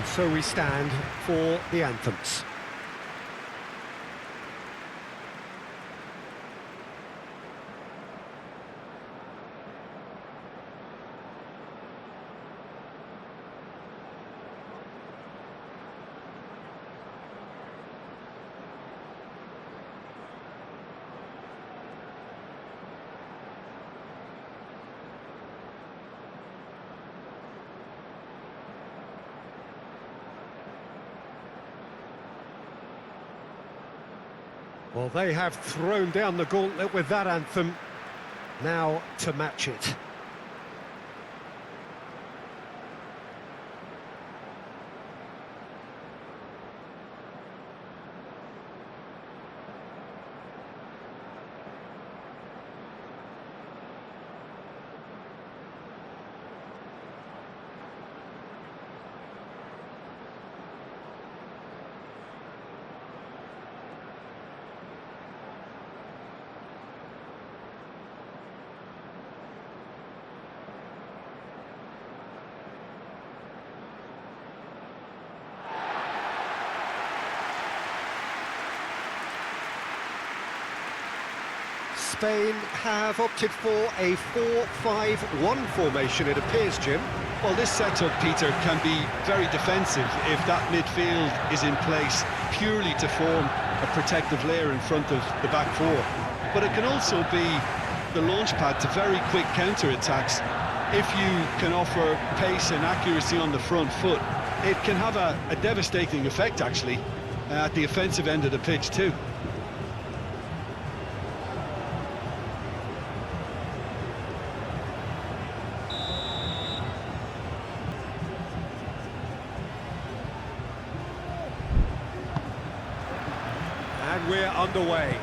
And so we stand for the anthems. Well, they have thrown down the gauntlet with that anthem. Now to match it. Spain have opted for a 4-5-1 formation, it appears, Jim. Well, this setup, Peter, can be very defensive if that midfield is in place purely to form a protective layer in front of the back four. But it can also be the launch pad to very quick counter-attacks. If you can offer pace and accuracy on the front foot, it can have a devastating effect, actually, at the offensive end of the pitch too. And we're underway.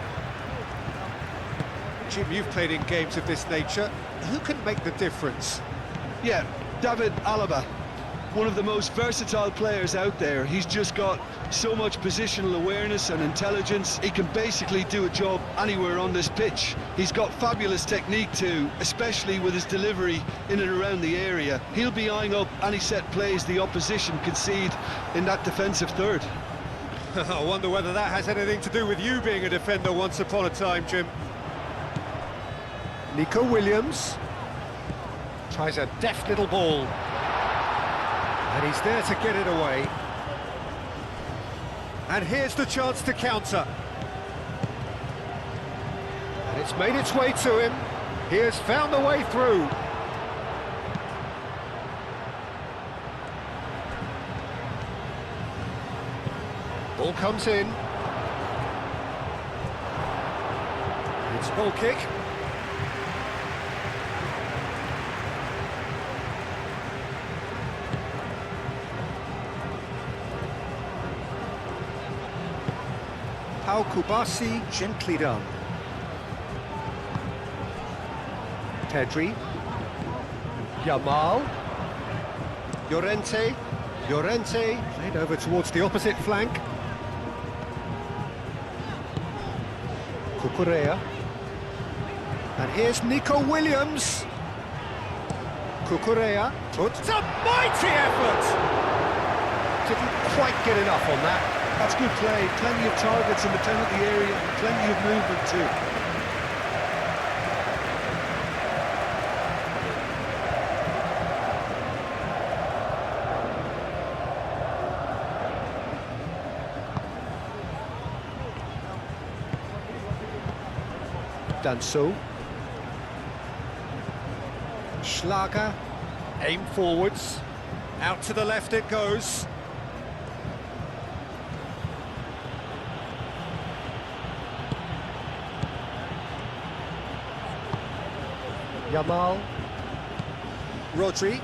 Jim, you've played in games of this nature. Who can make the difference? Yeah, David Alaba, one of the most versatile players out there. He's just got so much positional awareness and intelligence. He can basically do a job anywhere on this pitch. He's got fabulous technique too, especially with his delivery in and around the area. He'll be eyeing up any set plays the opposition concede in that defensive third. I wonder whether that has anything to do with you being a defender once upon a time, Jim. Nico Williams tries a deft little ball, and he's there to get it away. And here's the chance to counter. And it's made its way to him. He has found the way through. Ball comes in. It's a goal kick. Pau Kubasi, gently done. Pedri. Yamal. Llorente. Played over towards the opposite flank. Cucurella. And here's Nico Williams. Cucurella puts a mighty effort! Didn't quite get enough on that. That's good play, plenty of targets in the penalty area, and plenty of movement too. Danso. Schlager, aim forwards, out to the left it goes. Yamal. Rodri.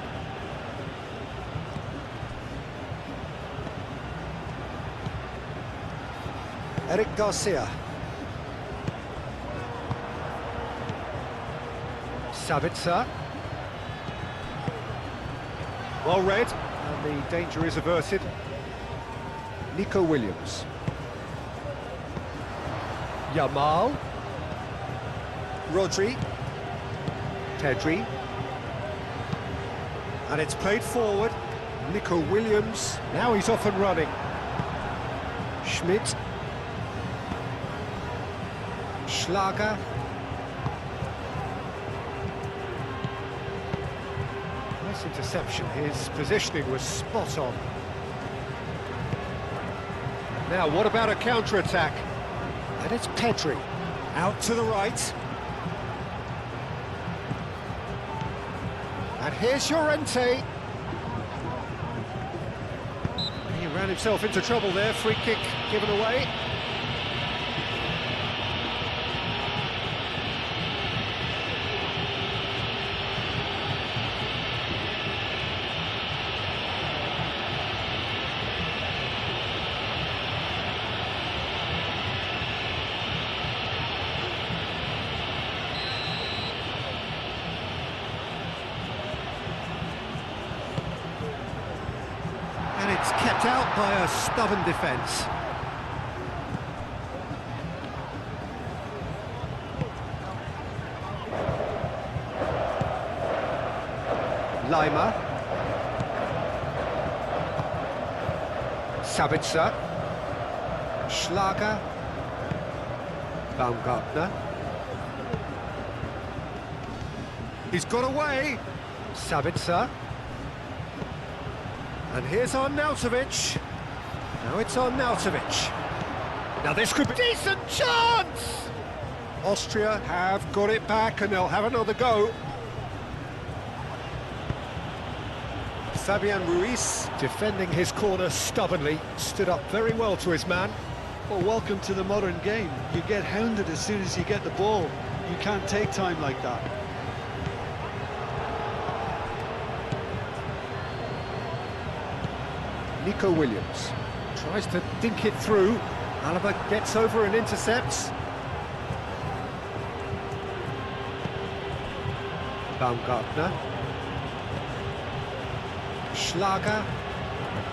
Eric Garcia. Sabitzer. Well read, and the danger is averted. Nico Williams. Yamal. Rodri. Pedri. And it's played forward. Nico Williams, now he's off and running. Schmidt. Schlager. Nice interception, his positioning was spot on. Now, what about a counter-attack? And it's Pedri, out to the right. And here's Llorente. He ran himself into trouble there, free kick given away. And it's kept out by a stubborn defence. Lima. Sabitzer. Schlager. Baumgartner. He's got away. Sabitzer. And here's Arnautovic. Now it's Arnautovic. Now this could be a decent chance! Austria have got it back and they'll have another go. Fabian Ruiz, defending his corner stubbornly, stood up very well to his man. Well, welcome to the modern game. You get hounded as soon as you get the ball. You can't take time like that. Nico Williams tries to dink it through. Alaba gets over and intercepts. Baumgartner. Schlager.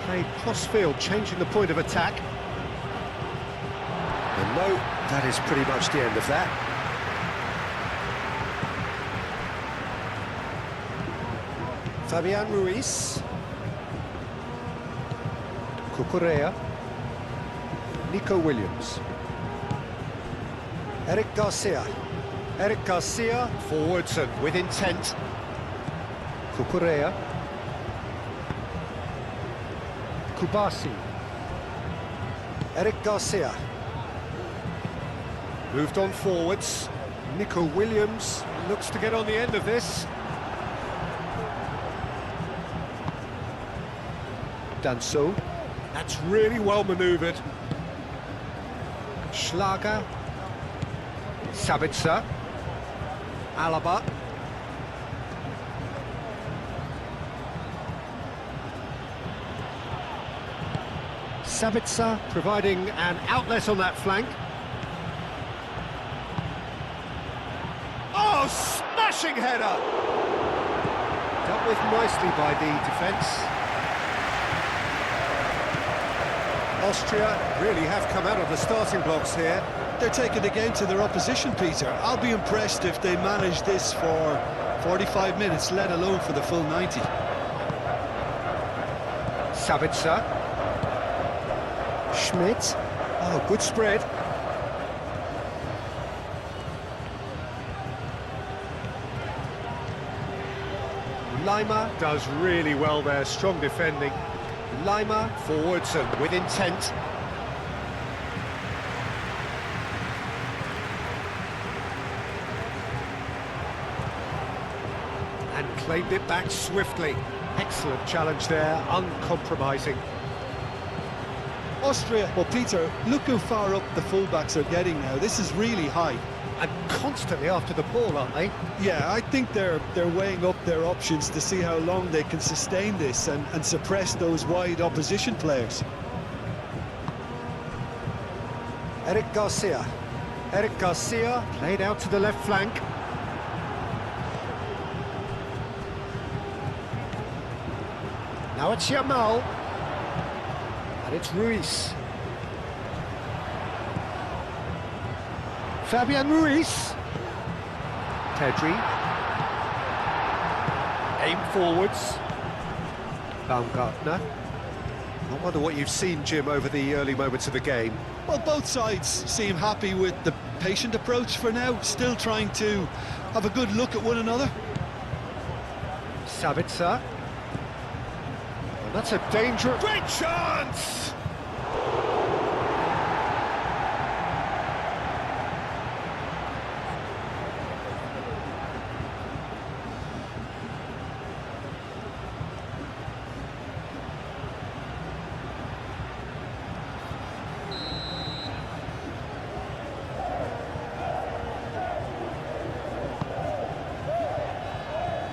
Played cross-field, changing the point of attack. And no, that is pretty much the end of that. Fabian Ruiz. Cucurella. Nico Williams. Eric Garcia. Eric Garcia forwards and with intent. Cucurella. Kubasi. Eric Garcia. Moved on forwards. Nico Williams looks to get on the end of this. Danso. That's really well manoeuvred. Schlager. Sabitzer. Alaba. Sabitzer providing an outlet on that flank. Oh, smashing header! Dealt with nicely by the defence. Austria really have come out of the starting blocks here. They're taking the game to their opposition, Peter. I'll be impressed if they manage this for 45 minutes, let alone for the full 90. Sabitzer. Schmidt. Oh, good spread. Lima does really well there, strong defending. Lima forwards and with intent. And claimed it back swiftly. Excellent challenge there, uncompromising. Austria, well, Peter, look how far up the fullbacks are getting now. This is really high. And constantly after the ball, aren't they? Yeah, I think they're weighing up their options to see how long they can sustain this and suppress those wide opposition players. Eric Garcia. Eric Garcia played out to the left flank. Now it's Yamal. And it's Ruiz. Fabian Ruiz. Pedri. Aim forwards. Baumgartner. I wonder what you've seen, Jim, over the early moments of the game. Well, both sides seem happy with the patient approach for now, still trying to have a good look at one another. Sabitzer. And that's a dangerous... Great chance!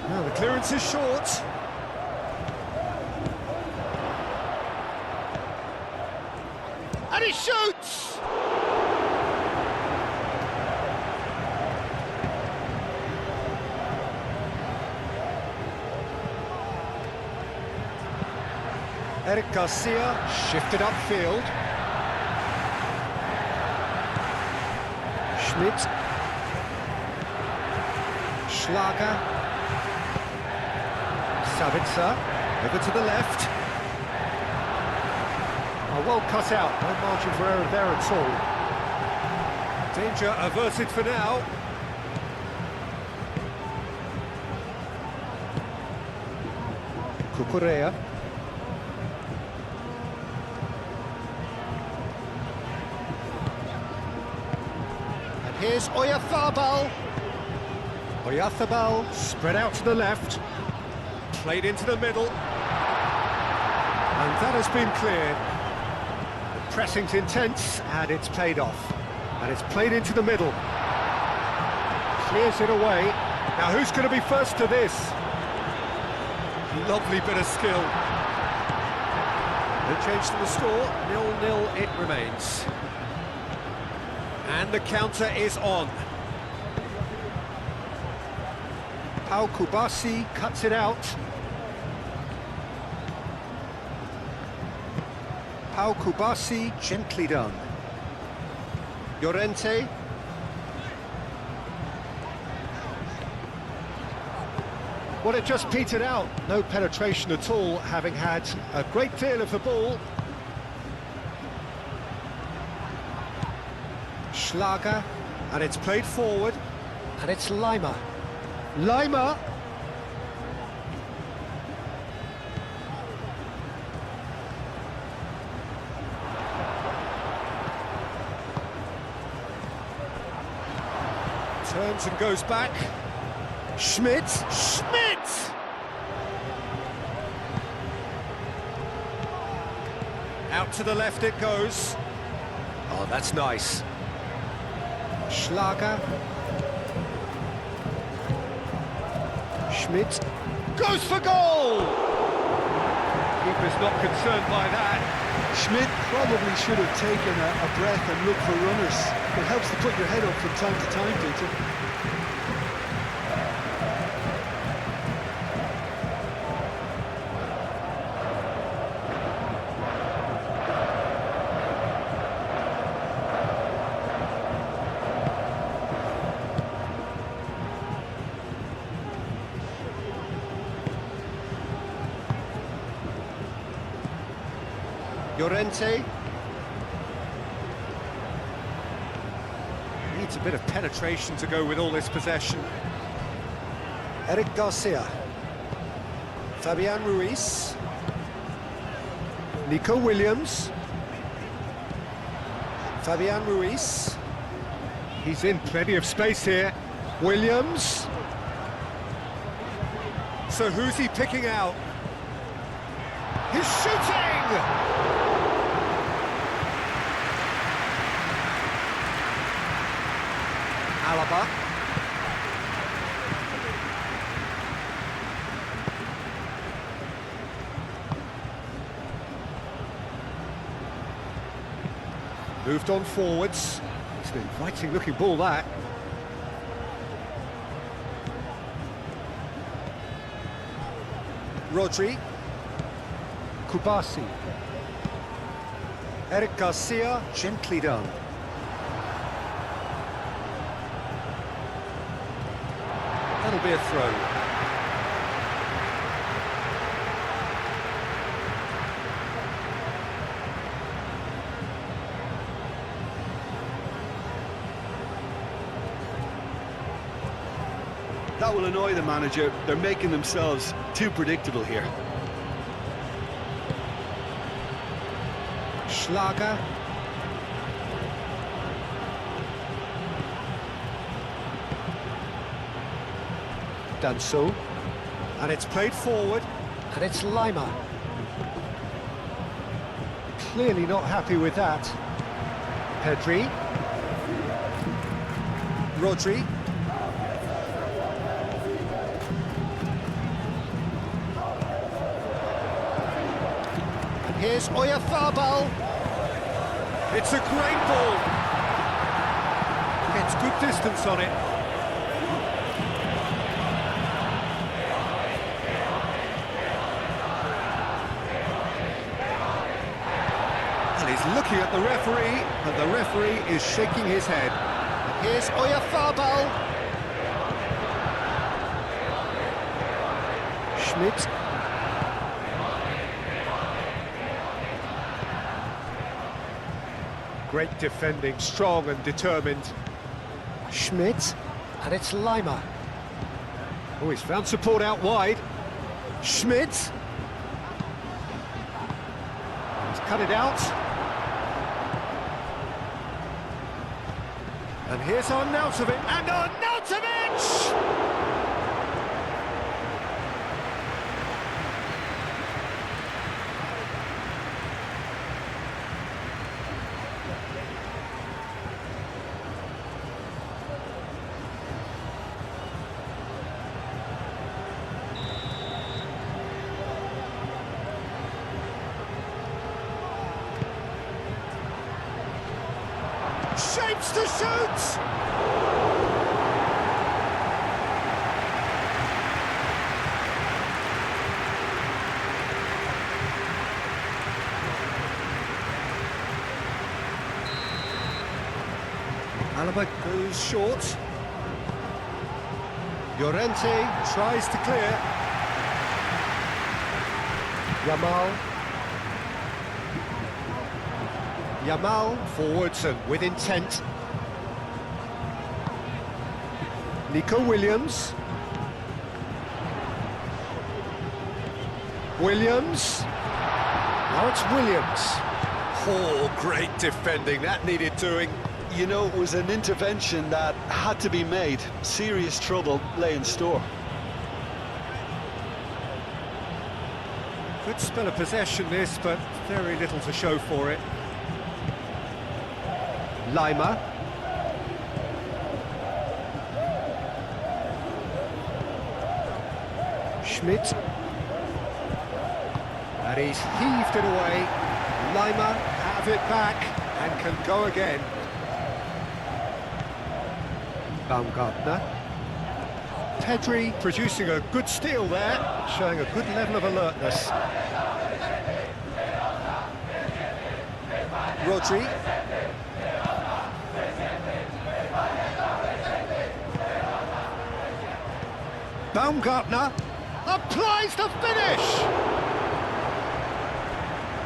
Now the clearance is short. And he shoots! Eric Garcia shifted upfield. Schmidt. Schlager. Sabitzer, over to the left. Oh, well cut out, no margin for error there at all. Danger averted for now. Cucurella. And here's Oyarzabal. Oyarzabal spread out to the left. Played into the middle, and that has been cleared. The pressing's intense, and it's played off. And it's played into the middle. Clears it away. Now who's going to be first to this? Lovely bit of skill. No change to the score, 0-0 it remains. And the counter is on. Pau Kubasi cuts it out. Pau Kubasi, gently done. Llorente. Well, it just petered out. No penetration at all, having had a great deal of the ball. Schlager, and it's played forward, and it's Lima. Lima. Turns and goes back. Schmidt. Schmidt! Out to the left it goes. Oh, that's nice. Schlager. Schmidt goes for goal! Keeper's not concerned by that. Schmidt probably should have taken a breath and looked for runners. It helps to put your head up from time to time, Peter. Llorente. Needs a bit of penetration to go with all this possession. Eric Garcia. Fabian Ruiz. Nico Williams. Fabian Ruiz. He's in plenty of space here. Williams. So who's he picking out? He's shooting! Alaba. Moved on forwards. It's an inviting looking ball, that. Rodri. Kubasi. Eric Garcia, gently done. That'll be a throw. That will annoy the manager. They're making themselves too predictable here. Schlager. Done so. And it's played forward. And it's Lima. Clearly not happy with that. Pedri. Rodri. And here's Oyarzabal. It's a great ball. Gets good distance on it. And he's looking at the referee, and the referee is shaking his head. And here's Oyarzabal. Schmidt. Great defending, strong and determined. Schmidt, and it's Lima. Oh, he's found support out wide. Schmidt. He's cut it out. And here's Arnautovic, and Arnautovic! Shapes to shoot! Alaba goes short. Llorente tries to clear. Yamal forwards and with intent. Nico Williams. Now it's Williams. Oh, great defending, that needed doing. You know, it was an intervention that had to be made. Serious trouble lay in store. Good spell of possession this, but very little to show for it. Lima. Schmidt. And he's heaved it away. Lima have it back and can go again. Baumgartner. Pedri producing a good steal there, showing a good level of alertness. Rodri. Baumgartner applies the finish!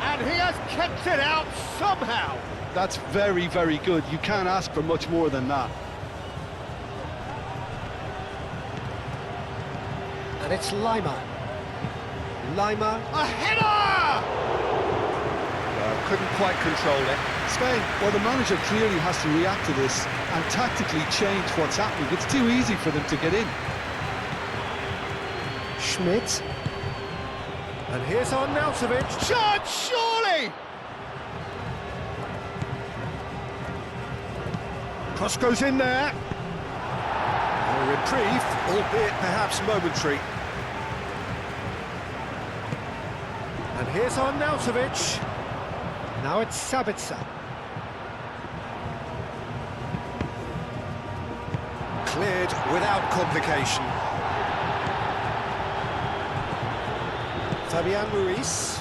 And he has kept it out somehow. That's very, very good. You can't ask for much more than that. And it's Lima. A header! Couldn't quite control it. Spain, well, the manager clearly has to react to this and tactically change what's happening. It's too easy for them to get in. Schmidt. And here's Arnautovic. Chance, surely! Cross goes in there. A reprieve, albeit perhaps momentary. And here's Arnautovic. Now it's Sabitzer. Cleared without complication. Fabian Ruiz.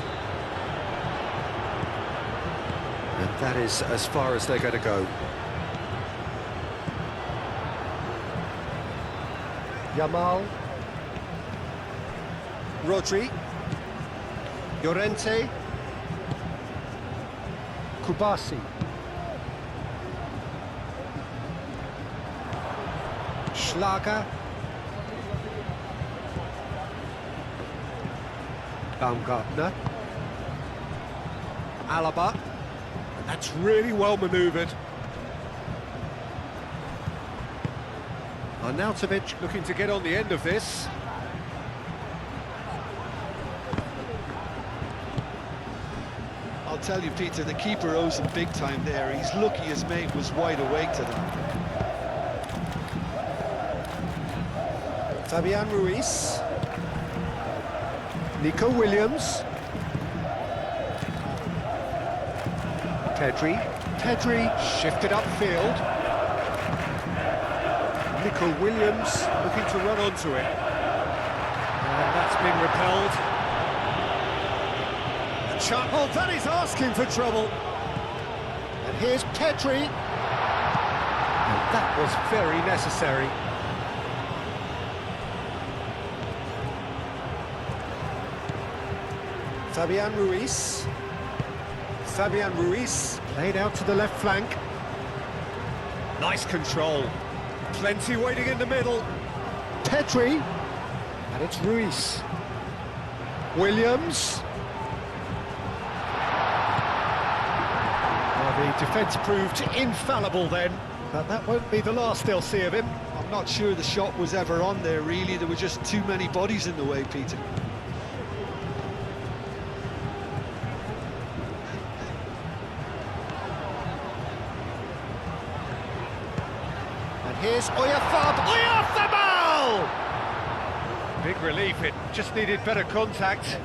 And that is as far as they're going to go. Yamal. Rodri. Llorente. Kubasi. Schlager. Baumgartner. Alaba. That's really well manoeuvred. Arnautovic looking to get on the end of this. I'll tell you, Peter, the keeper owes him big time there. He's lucky his mate was wide awake to that. Fabian Ruiz. Nico Williams. Pedri shifted upfield. Nico Williams looking to run onto it. And that's been repelled. Oh, that is asking for trouble. And here's Pedri. And that was very necessary. Fabian Ruiz played out to the left flank. Nice control. Plenty waiting in the middle. Pedri. And it's Ruiz. Williams. The defence proved infallible then, but that won't be the last they'll see of him. I'm not sure the shot was ever on there, really. There were just too many bodies in the way, Peter. And here's Oyarzabal! Big relief, it just needed better contact.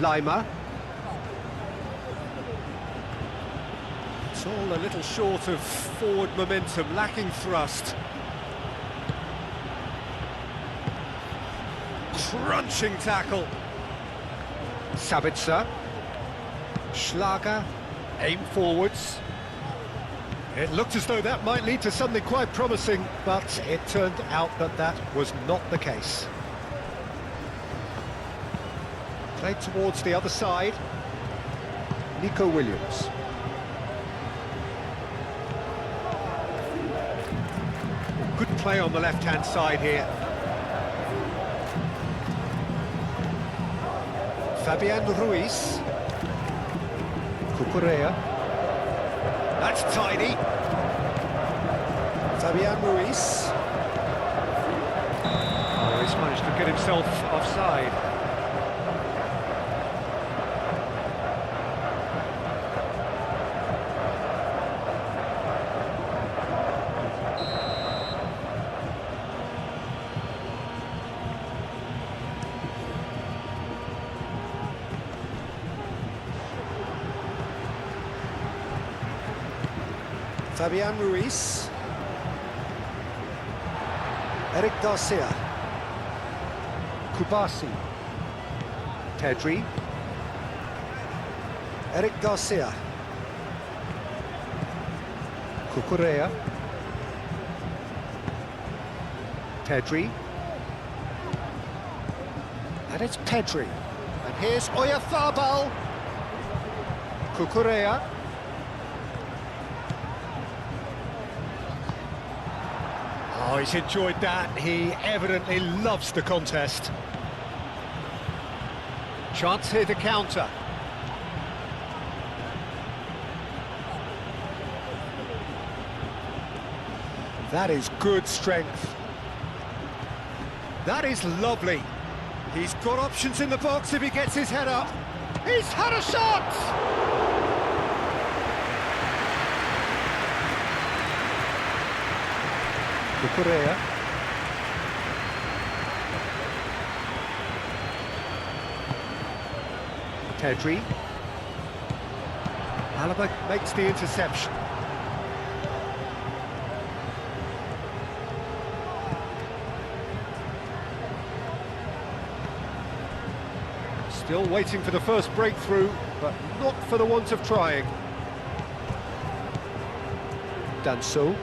Lima. It's all a little short of forward momentum, lacking thrust. Crunching tackle. Sabitzer. Schlager. Aim forwards. It looked as though that might lead to something quite promising, but it turned out that that was not the case. Played towards the other side. Nico Williams. Good play on the left-hand side here. Fabian Ruiz. Cucurella. That's tidy. Fabian Ruiz. Oh, he's managed to get himself offside. Fabian Ruiz. Eric Garcia. Kubasi. Pedri. Eric Garcia. Cucurella. Pedri. And it's Pedri. And here's Oyarzabal. Cucurella. Oh, he's enjoyed that. He evidently loves the contest. Chance here to counter. That is good strength. That is lovely. He's got options in the box if he gets his head up. He's had a shot! Cucurella. Pedri. Alaba makes the interception. Still waiting for the first breakthrough, but not for the want of trying. Done so.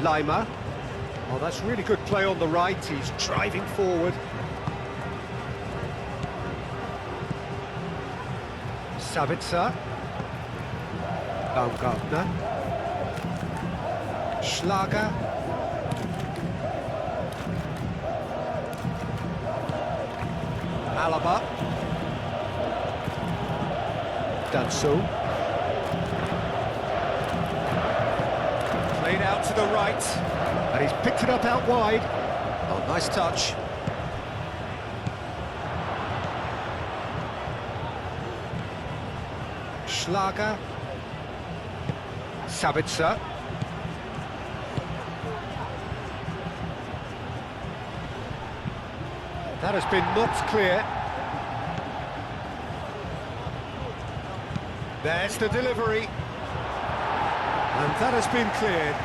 Lima. Oh, that's really good play on the right. He's driving forward. Sabitzer. Baumgartner. Schlager. Alaba. Done so. Played out to the right, and he's picked it up out wide. Oh, nice touch. Schlager. Sabitzer. That has been knocked clear. There's the delivery. And that has been cleared.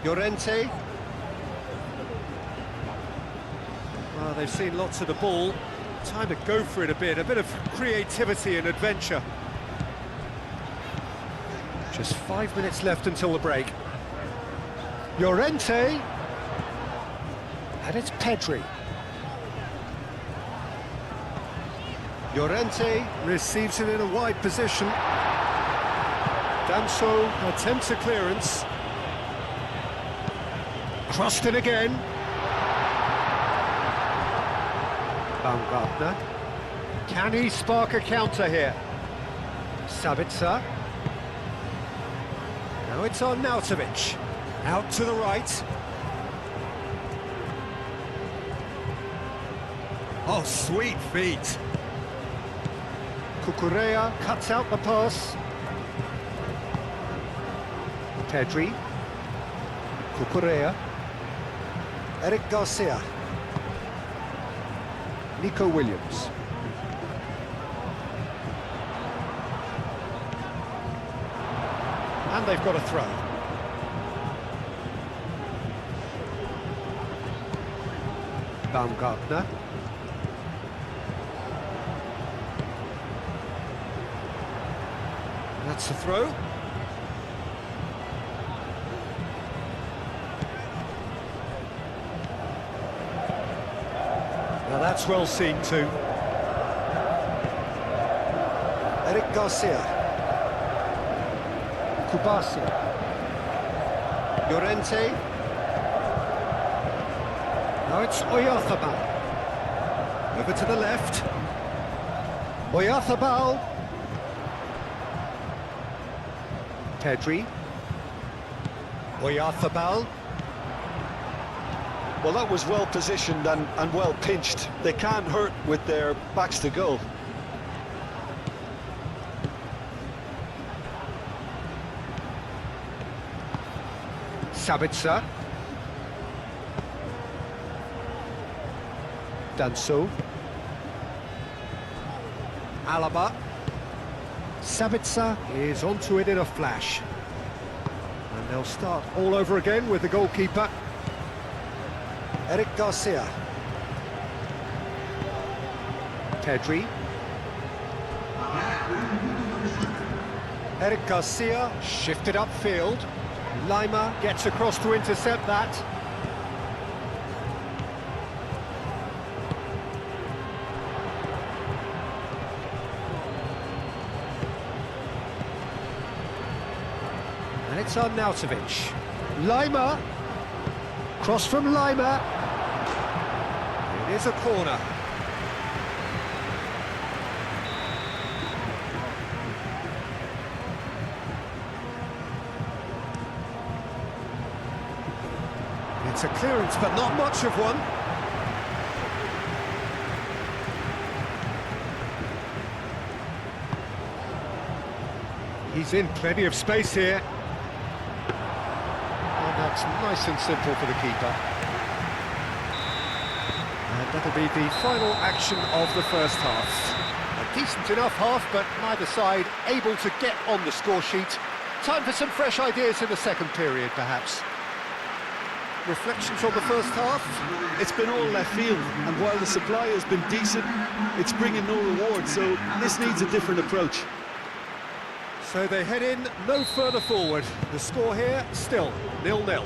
Llorente. Well, they've seen lots of the ball. Time to go for it a bit of creativity and adventure. Just 5 minutes left until the break. Llorente. And it's Pedri. Llorente receives it in a wide position. Danso attempts a clearance. Crossed in again. Baumgartner. Can he spark a counter here? Sabitzer. Now it's on Nautovic. Out to the right. Oh, sweet feet. Cucurella cuts out the pass. Pedri. Cucurella. Eric Garcia. Nico Williams. And they've got a throw. Baumgartner. That's a throw. Now that's well seen too. Eric Garcia. Kubasi. Llorente. Now it's Oyarzabal. Over to the left. Oyarzabal. Pedri. Oyarzabal. Well, that was well positioned and well pinched. They can't hurt with their backs to goal. Sabitzer. Danso. Alaba. Sabitzer is onto it in a flash. And they'll start all over again with the goalkeeper. Eric Garcia. Pedri. Eric Garcia shifted upfield. Lima gets across to intercept that. And it's on Nautovic. Lima. Cross from Lima. It is a corner. It's a clearance, but not much of one. He's in plenty of space here. And that's nice and simple for the keeper. And that'll be the final action of the first half. A decent enough half, but neither side able to get on the score sheet. Time for some fresh ideas in the second period, perhaps. reflections on the first half? It's been all left field, and while the supply has been decent, it's bringing no reward, so this needs a different approach. So they head in no further forward. The score here, still 0-0.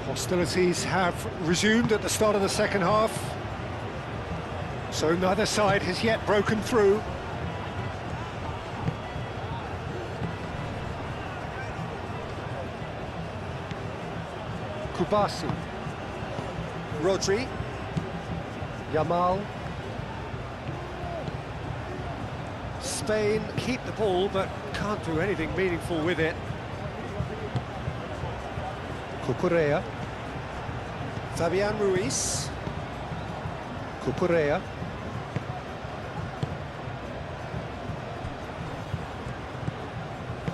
Hostilities have resumed at the start of the second half. So neither side has yet broken through. Kubasi. Rodri. Yamal. Spain keep the ball, but can't do anything meaningful with it. Cucurella. Fabian Ruiz. Cucurella.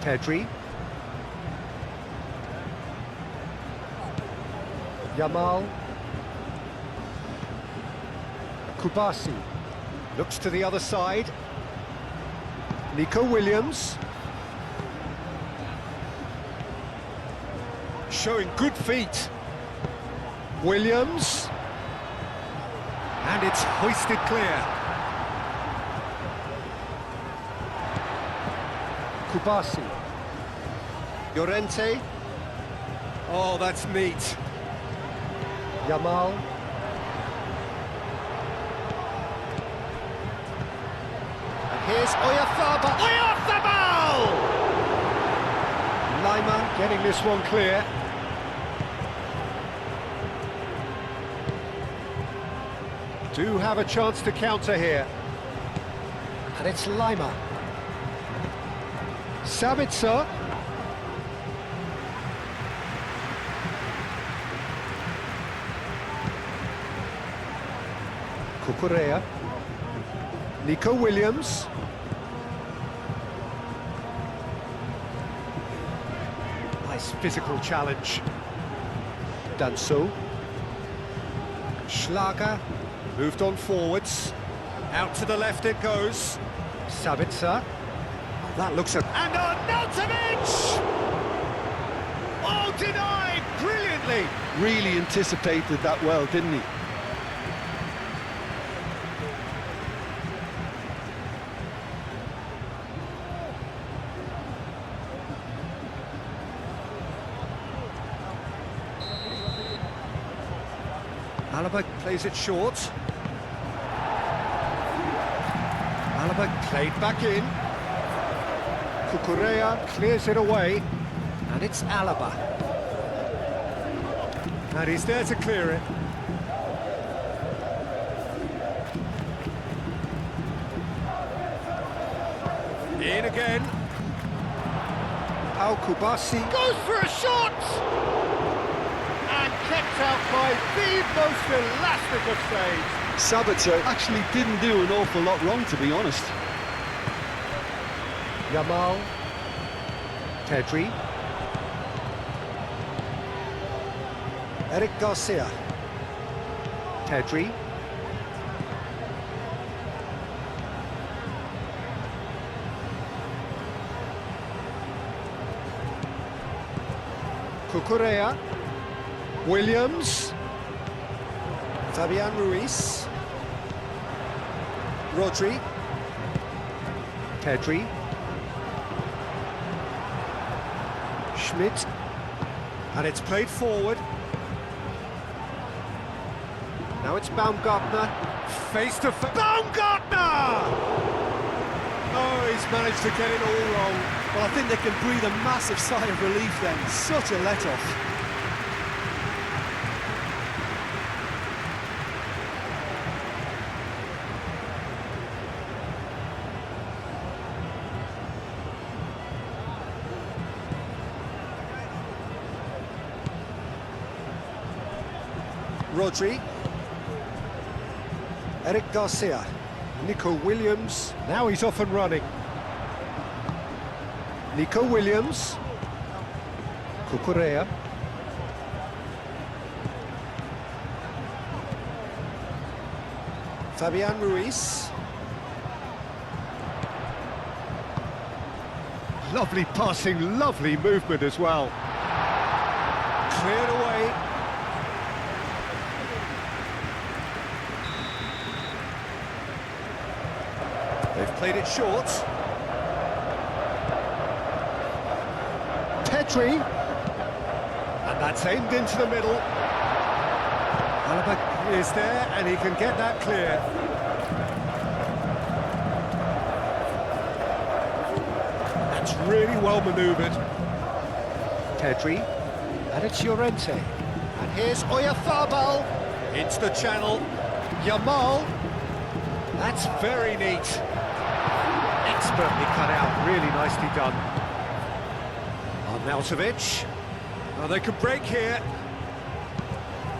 Pedri. Yamal. Kubasi. Looks to the other side. Nico Williams. Showing good feet. Williams. And it's hoisted clear. Kubasi. Llorente. Oh, that's neat. Yamal. And here's Oyarzabal. Oyarzabal! Lima getting this one clear. Do have a chance to counter here. And it's Lima. Sabitzer. Cucurella. Nico Williams. Nice physical challenge. Danso. Schlager. Moved on forwards. Out to the left it goes. Sabitzer. Oh, that looks at... And Arnautovic! Oh, denied brilliantly! Really anticipated that well, didn't he? Alaba plays it short. Alaba played back in. Cucurella clears it away. And it's Alaba. And he's there to clear it. In again. Al Kubasi goes for a shot! And kept out by the most elastic of saves. Sabitzer actually didn't do an awful lot wrong, to be honest. Yamal. Pedri. Eric Garcia. Pedri. Cucurella. Williams. Fabian Ruiz. Rodri. Pedri. Schmidt. And it's played forward. Now it's Baumgartner. Face to face. Baumgartner! Oh, he's managed to get it all wrong. Well, I think they can breathe a massive sigh of relief then. Such a let-off. Rodri. Eric Garcia. Nico Williams. Now he's off and running. Nico Williams. Cucurella. Fabian Ruiz. Lovely passing, lovely movement as well. cleared away. They've played it short. Petri. And that's aimed into the middle. Alaba is there, and he can get that clear. That's really well manoeuvred. Pedri, and it's Llorente. And here's Oyarzabal into the channel. Yamal. That's very neat. Expertly cut out, really nicely done. Arnautovic. Oh, they could break here.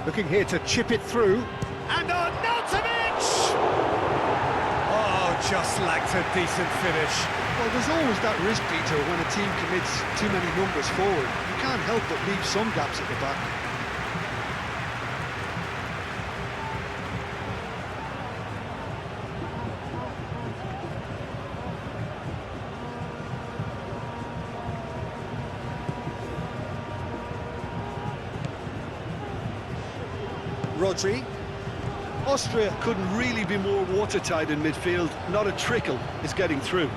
Looking here to chip it through. And Arnautovic! Oh, just lacked a decent finish. Well, there's always that risk, Peter, when a team commits too many numbers forward. You can't help but leave some gaps at the back. Rodri. Austria couldn't really be more watertight in midfield. Not a trickle is getting through.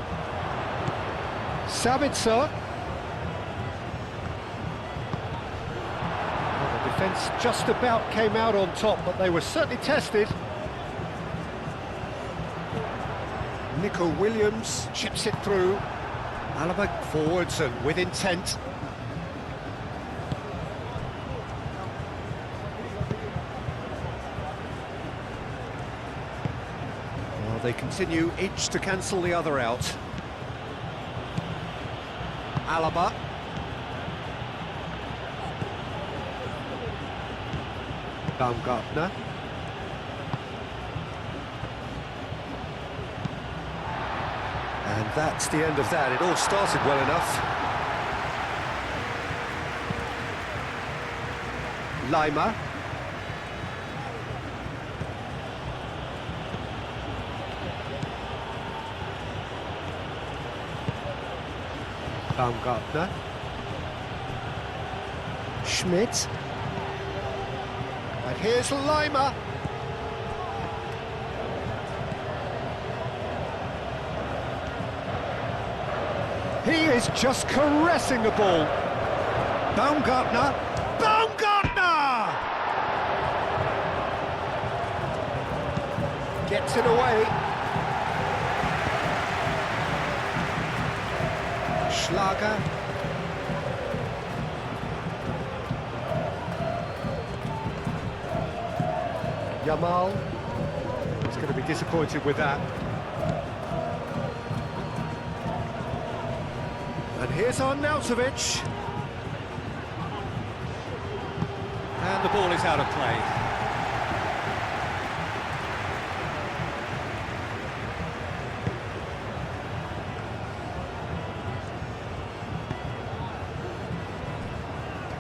Sabitzer. Well, the defence just about came out on top, but they were certainly tested. Nico Williams chips it through. Alaba forwards and with intent. Well, they continue each to cancel the other out. Alaba. Baumgartner. And that's the end of that. It all started well enough. Lima. Baumgartner. Schmidt. And here's Lima. He is just caressing the ball. Baumgartner. Baumgartner! Gets it away. Schlager. Yamal. He's going to be disappointed with that. And here's Arnautovic. And the ball is out of play.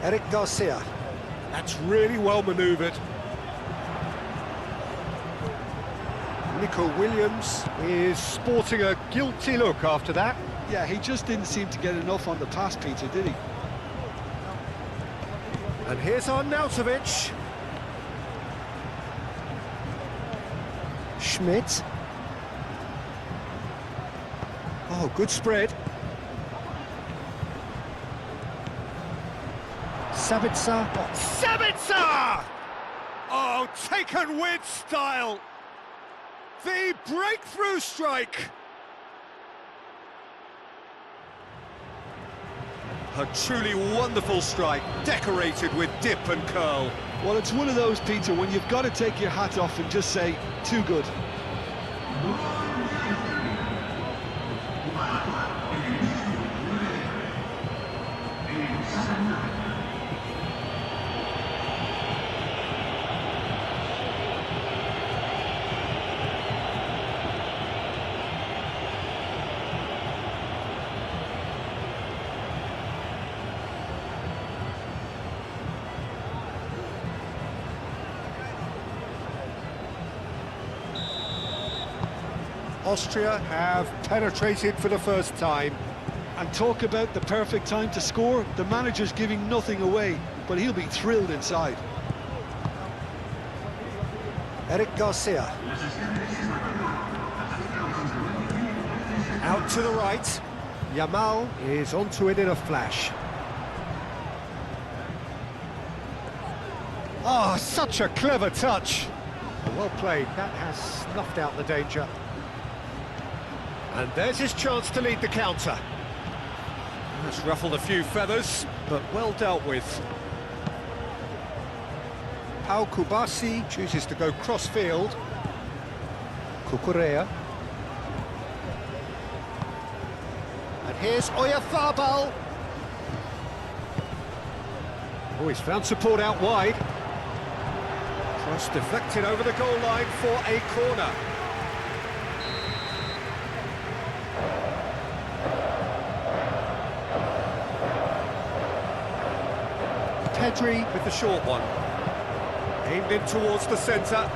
Eric Garcia. That's really well manoeuvred. Nico Williams is sporting a guilty look after that. Yeah, he just didn't seem to get enough on the pass, Peter, did he? And here's Arnautovic. Schmidt. Oh, good spread. Sabitzer. Oh, Sabitzer! Oh, taken with style. The breakthrough strike. A truly wonderful strike, decorated with dip and curl. Well, it's one of those, Peter, when you've got to take your hat off and just say, too good. Austria have penetrated for the first time. And talk about the perfect time to score. The manager's giving nothing away. but he'll be thrilled inside. Eric Garcia. Out to the right. Yamal is onto it in a flash. Oh, such a clever touch. Well played, that has snuffed out the danger. And there's his chance to lead the counter. That's ruffled a few feathers, but well dealt with. Pau Kubasi chooses to go cross-field. Cucurella. And here's Oyarzabal. Oh, he's found support out wide. Cross deflected over the goal line for a corner. Pedri with the short one. Aimed in towards the centre.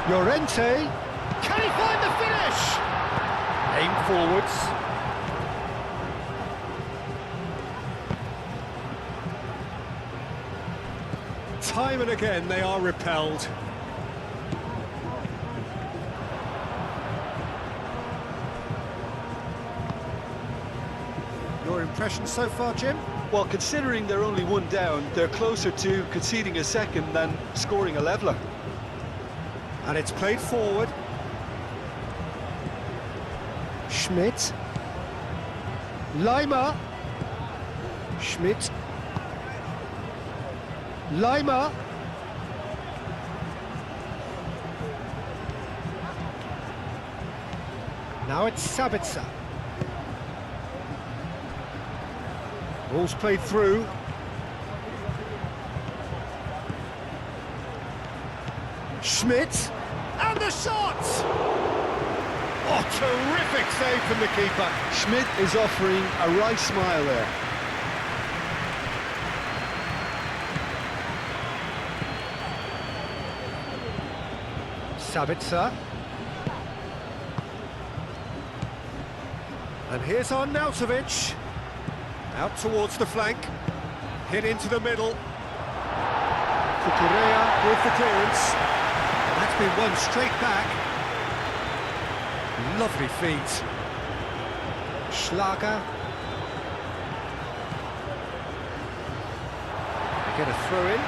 Llorente. Can he find the finish? Aimed forwards. Time and again they are repelled. Your impression so far, Jim? Well, considering they're only one down, they're closer to conceding a second than scoring a leveller. And it's played forward. Schmidt. Lima. Schmidt. Lima. Now it's Sabitzer. Ball's played through. Schmidt. And the shot! Oh, terrific save from the keeper. Schmidt is offering a right smile there. Sabitzer. And here's Arnautovic. Out towards the flank. Hit into the middle. Cucurella with the clearance. That's been won straight back. Lovely feet. Schlager. They get a throw in.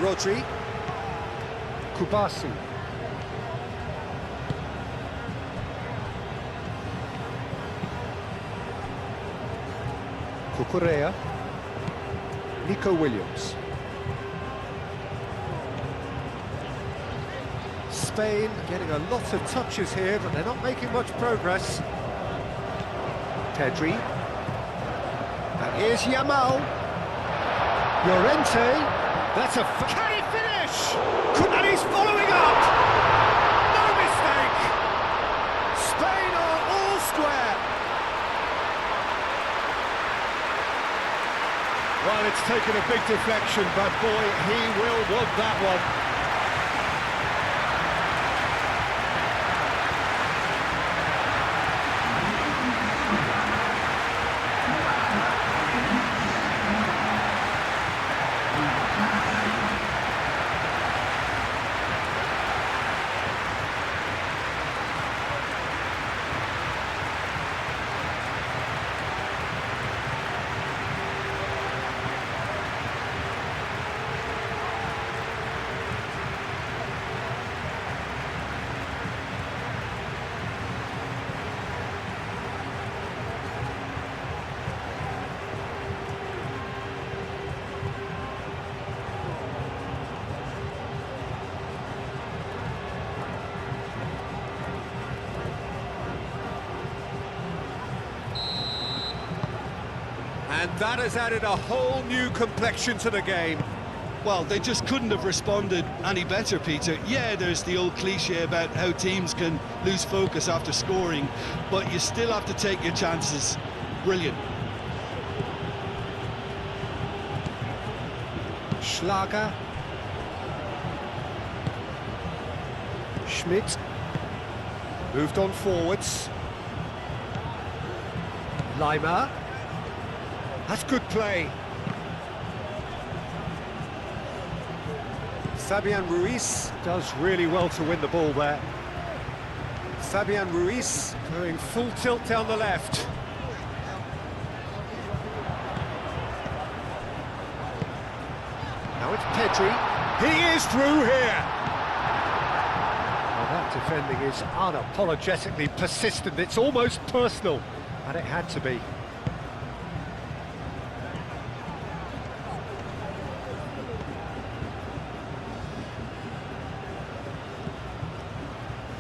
Rodri. Kubasi. Cucurella. Nico Williams. Spain getting a lot of touches here, but they're not making much progress. Pedri. And here's Yamal. Llorente. That's a... Can he finish? And he's following up! No mistake! Spain are all square! Well, it's taken a big deflection, but boy, he will want that one. And that has added a whole new complexion to the game. Well, they just couldn't have responded any better, Peter. Yeah, there's the old cliche about how teams can lose focus after scoring, but you still have to take your chances. Brilliant. Schlager. Schmidt. Moved on forwards. Lima. That's good play. Fabian Ruiz does really well to win the ball there. Fabian Ruiz going full tilt down the left. Now it's Pedri. He is through here. Well, that defending is unapologetically persistent. It's almost personal, and it had to be.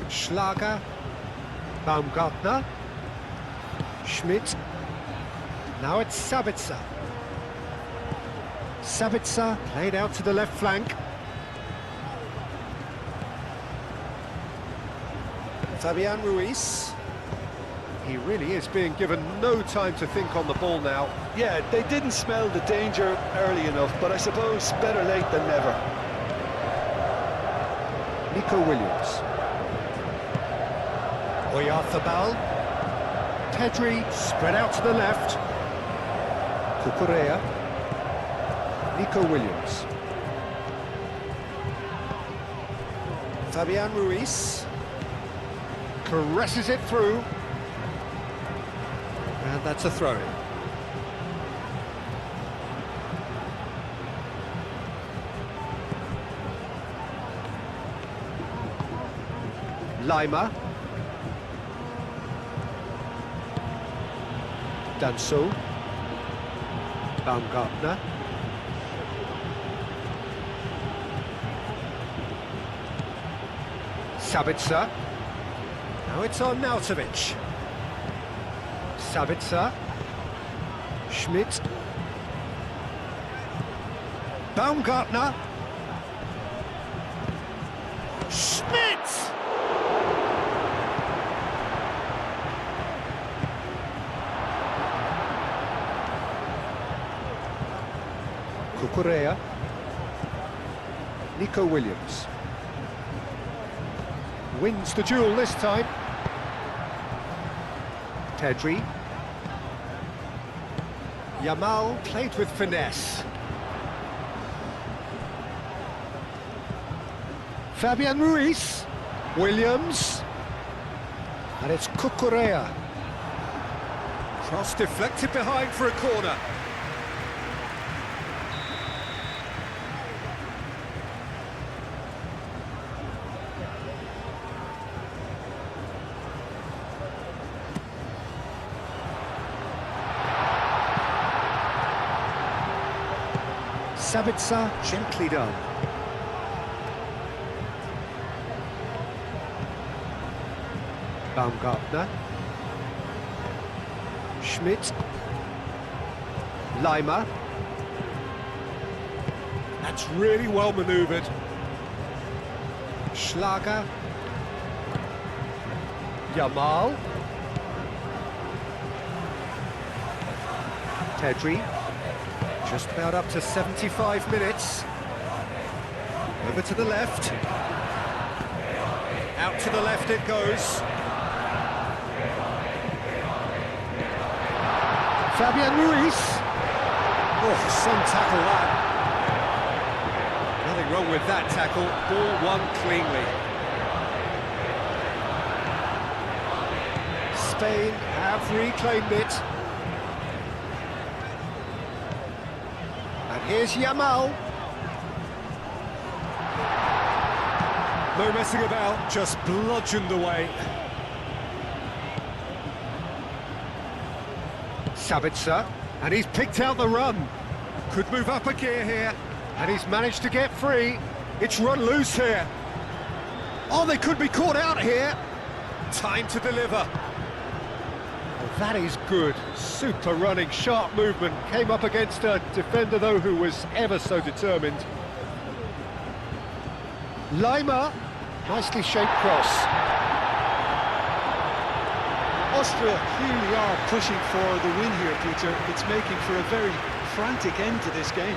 Schlager, Baumgartner, Schmidt, now it's Sabitzer. Sabitzer played out to the left flank. Fabian Ruiz. He really is being given no time to think on the ball now. Yeah, they didn't smell the danger early enough, but I suppose better late than never. Nico Williams. Oyarzabal. Pedri spread out to the left. Cucurella. Nico Williams. Fabian Ruiz. Caresses it through. And that's a throw-in. Lima. Danso. Baumgartner. Sabitzer. Now it's on Nautovic. Sabitzer. Schmidt. Baumgartner. Schmidt! Cucurella. Nico Williams. Wins the duel this time. Pedri. Yamal played with finesse. Fabian Ruiz. Williams. And it's Cucurella. Cross deflected behind for a corner. Sabitzer, gently done. Baumgartner. Schmidt. Lima. That's really well manoeuvred. Schlager. Yamal. Pedri. Just about up to 75 minutes. Over to the left. Out to the left it goes. Fabian Ruiz. Oh, some tackle that. Nothing wrong with that tackle. Ball won cleanly. Spain have reclaimed it. And here's Yamal. No messing about, just bludgeoned away. Sabitzer, and he's picked out the run. Could move up a gear here, and he's managed to get free. It's run loose here. Oh, they could be caught out here. Time to deliver. Oh, that is good. Super running, sharp movement. Came up against a defender, though, who was ever so determined. Lima, nicely shaped cross. Austria really are pushing for the win here, Peter. It's making for a very frantic end to this game.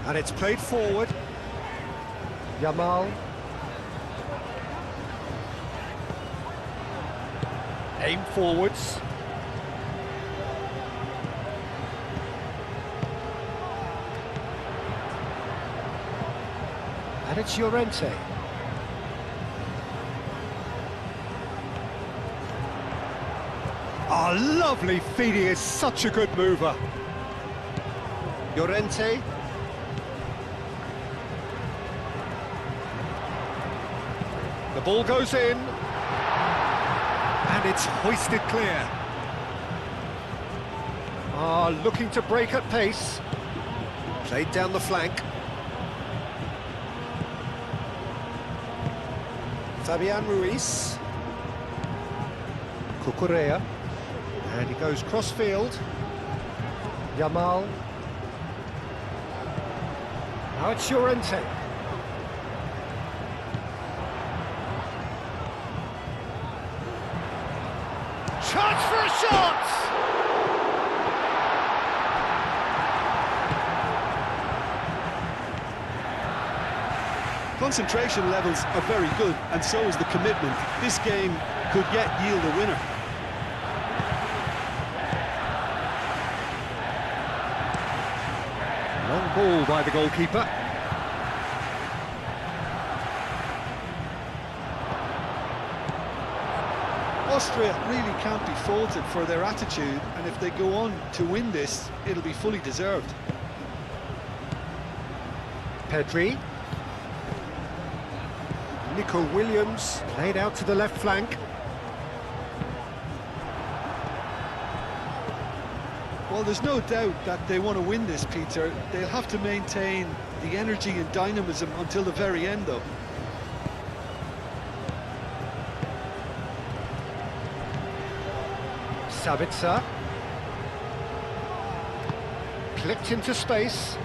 And it's played forward. Yamal. Aim forwards. And it's Llorente. Oh, lovely feed, he is such a good mover. Llorente. The ball goes in. And it's hoisted clear. Ah, looking to break at pace. Played down the flank. Fabian Ruiz. Cucurella. And he goes cross-field. Yamal. Now it's Llorente. Chance for a shot! Concentration levels are very good, and so is the commitment. This game could yet yield a winner. Long ball by the goalkeeper. Austria really can't be faulted for their attitude, and if they go on to win this, it'll be fully deserved. Pedri. Nico Williams played out to the left flank. Well, there's no doubt that they want to win this, Peter. They'll have to maintain the energy and dynamism until the very end, though. Sabitzer. Clipped into space.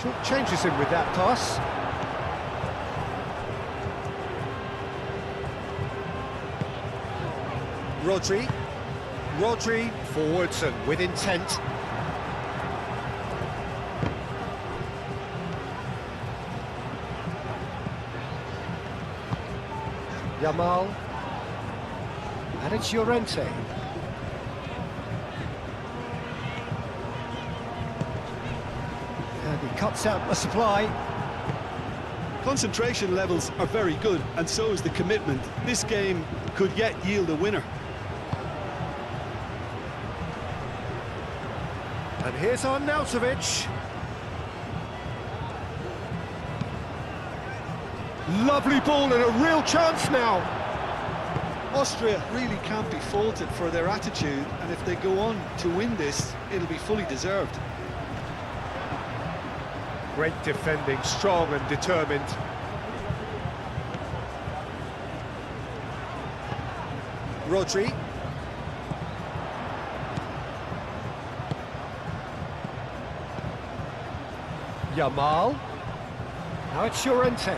Short changes him with that pass. Rodri forwards and with intent. Yamal. And it's Llorente. And he cuts out the supply. Concentration levels are very good, and so is the commitment. This game could yet yield a winner. And here's Arnautovic. Lovely ball and a real chance now. Austria really can't be faulted for their attitude, and if they go on to win this, it'll be fully deserved. Great defending, strong and determined. Rodri. Yamal. Now it's Llorente.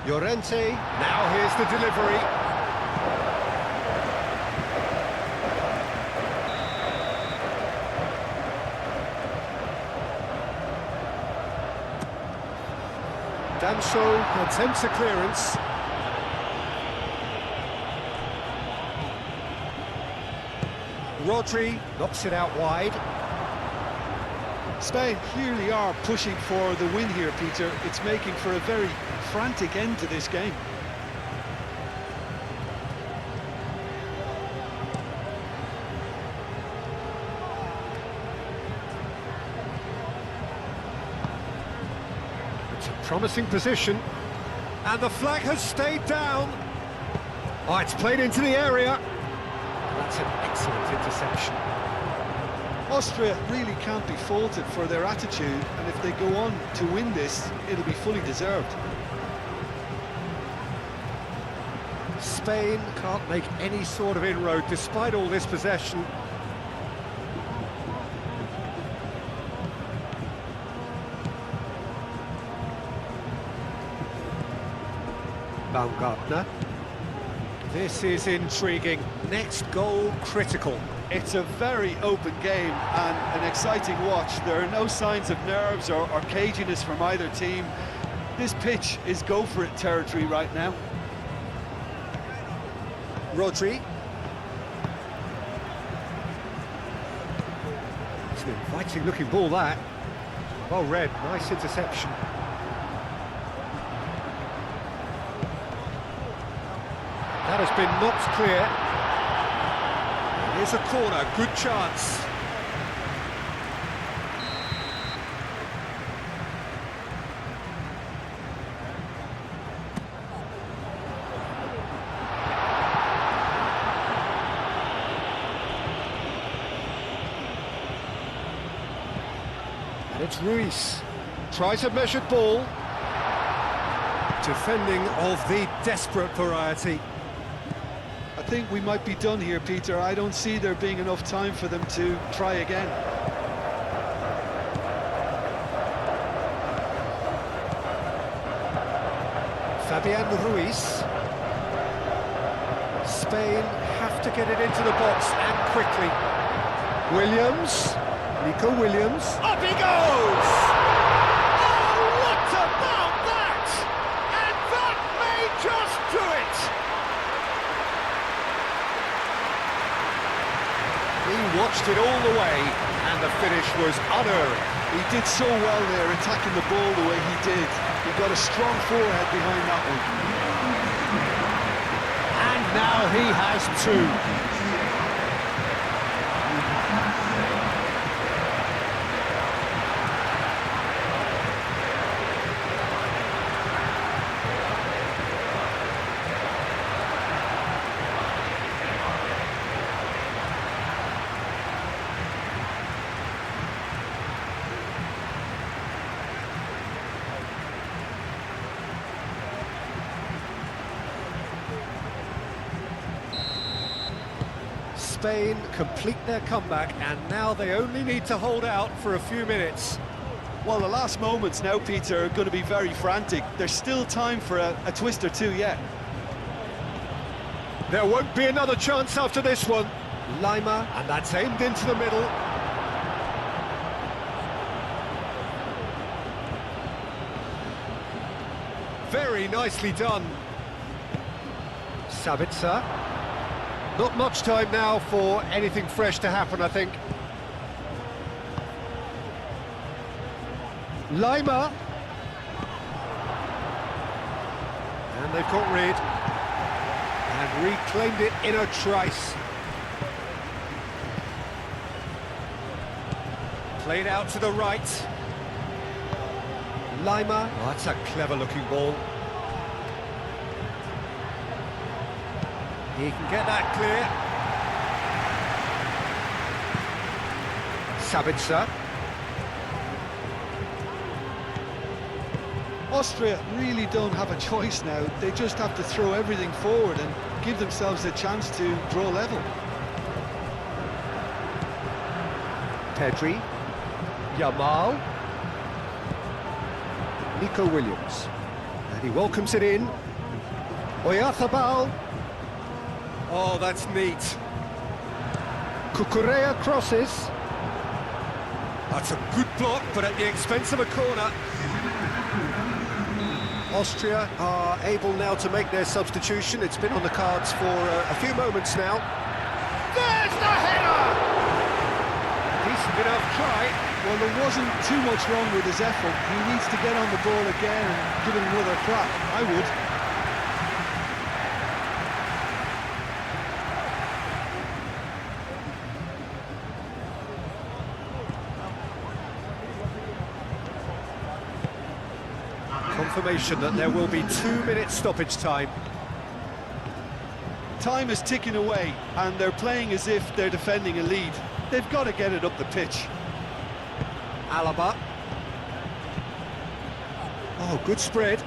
Llorente. Now here's the delivery. Danso attempts a clearance. Rodri knocks it out wide. Spain clearly are pushing for the win here, Peter. It's making for a very frantic end to this game. It's a promising position. And the flag has stayed down. Oh, it's played into the area. That's an excellent interception. Austria really can't be faulted for their attitude, and if they go on to win this, it'll be fully deserved. Spain can't make any sort of inroad despite all this possession. Baumgartner. This is intriguing. Next goal critical. It's a very open game and an exciting watch. There are no signs of nerves or caginess from either team. This pitch is go-for-it territory right now. Rodri. It's an inviting looking ball, that. Well read, nice interception. That has been knocked clear. Here's a corner, good chance. And it's Ruiz. Tries a measured ball. Defending of the desperate variety. I think we might be done here, Peter. I don't see there being enough time for them to try again. Fabian Ruiz. Spain have to get it into the box, and quickly. Williams. Nico Williams. Up he goes! Oh, what about that? And that may just do it! He watched it all the way, and the finish was unerring. He did so well there, attacking the ball the way he did. He got a strong forehead behind that one. And now he has two. Spain complete their comeback, and now they only need to hold out for a few minutes. Well, the last moments now, Peter, are going to be very frantic. There's still time for a twist or two yet. There won't be another chance after this one. Lima, and that's aimed into the middle. Very nicely done. Sabitzer. Not much time now for anything fresh to happen, I think. Lima. And they've got rid. And reclaimed it in a trice. Played out to the right. Lima. Oh, that's a clever-looking ball. He can get that clear. Sabitzer. Austria really don't have a choice now. They just have to throw everything forward and give themselves a chance to draw level. Pedri. Yamal. Nico Williams. And he welcomes it in. Oyarzabal. Oh, that's neat. Cucurella crosses. That's a good block, but at the expense of a corner. Austria are able now to make their substitution. It's been on the cards for a few moments now. There's the header! Decent enough try. Well, there wasn't too much wrong with his effort. He needs to get on the ball again and give it another crack. I would. Confirmation that there will be 2 minutes stoppage time. Time is ticking away, and they're playing as if they're defending a lead. They've got to get it up the pitch. Alaba. Oh, good spread.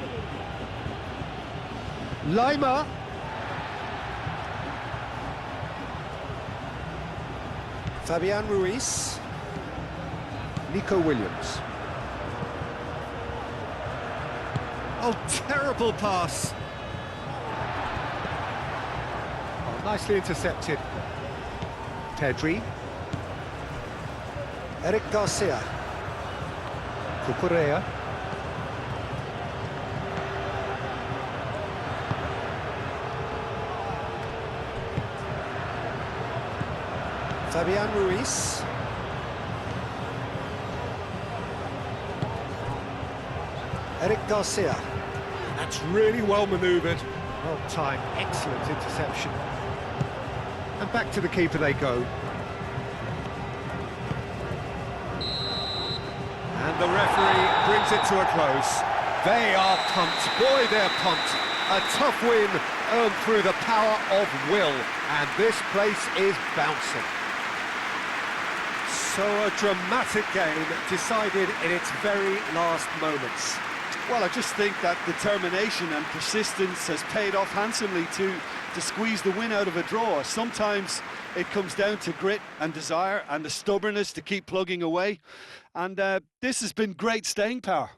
Lima. Fabian Ruiz. Nico Williams. Oh, terrible pass. Oh, nicely intercepted. Pedri. Eric Garcia. Cucurella. Fabian Ruiz. Eric Garcia. That's really well manoeuvred. Well timed, excellent interception. And back to the keeper they go. And the referee brings it to a close. They are pumped. Boy, they're pumped. A tough win earned through the power of will. And this place is bouncing. So a dramatic game decided in its very last moments. Well, I just think that determination and persistence has paid off handsomely to squeeze the win out of a draw. Sometimes it comes down to grit and desire and the stubbornness to keep plugging away. And this has been great staying power.